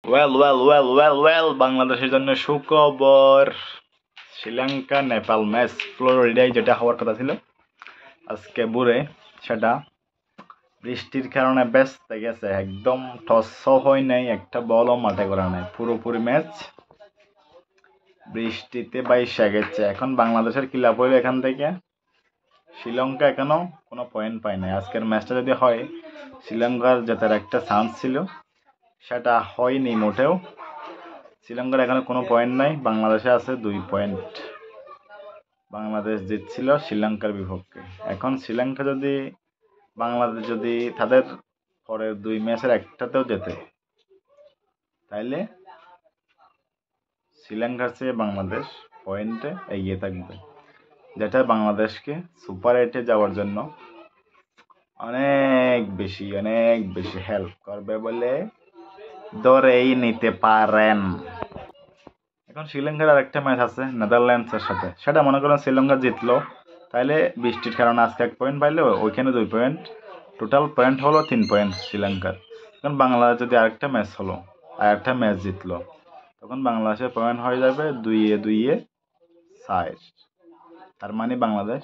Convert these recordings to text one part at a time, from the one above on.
Well বাংলাদেশের জন্য সুখবর। শ্রীলঙ্কা নেপাল ম্যাচ ফ্লোরিডায় যেটা হওয়ার কথা ছিল আজকে ভোরে, সেটা বৃষ্টির কারণে ব্যস্ত গেছে। একদম টসও হয় নাই, একটা বলও মাঠে করা নাই, পুরোপুরি ম্যাচ বৃষ্টিতে বাইসা গেছে। এখন বাংলাদেশের কি লাভ হইল এখান থেকে? শ্রীলঙ্কা এখনো কোনো পয়েন্ট পায় নাই। আজকের ম্যাচটা যদি হয়, শ্রীলঙ্কার জেতার একটা চান্স ছিল, সেটা হয়নি মোটেও। শ্রীলঙ্কার এখানে কোনো পয়েন্ট নাই, বাংলাদেশে আছে 2 পয়েন্ট। বাংলাদেশ জিতছিল শ্রীলঙ্কার বিপক্ষে। এখন শ্রীলঙ্কা যদি, বাংলাদেশ যদি তাদের পরের 2 ম্যাচের একটাতেও জেতে, তাইলে শ্রীলঙ্কার চেয়ে বাংলাদেশ পয়েন্টে এগিয়ে থাকবে, যেটা বাংলাদেশকে সুপার 8-এ যাওয়ার জন্য অনেক বেশি হেল্প করবে বলে ধরেই নিতে পারেন। এখন শ্রীলঙ্কার আরেকটা ম্যাচ আছে নেদারল্যান্ডসের সাথে, সেটা মনে করেন শ্রীলঙ্কা জিতলো, তাইলে বৃষ্টির কারণে আজকে 1 পয়েন্ট পাইলো, ওইখানে 2 পয়েন্ট, টোটাল পয়েন্ট হলো 3 পয়েন্ট শ্রীলঙ্কার। এখন বাংলাদেশ যদি আরেকটা ম্যাচ হলো, আরেকটা ম্যাচ জিতলো, তখন বাংলাদেশের পয়েন্ট হয়ে যাবে 2-4। তার মানে বাংলাদেশ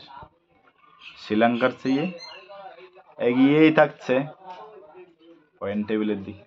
শ্রীলঙ্কার চেয়ে এগিয়েই থাকছে পয়েন্ট টেবিলের দিকে।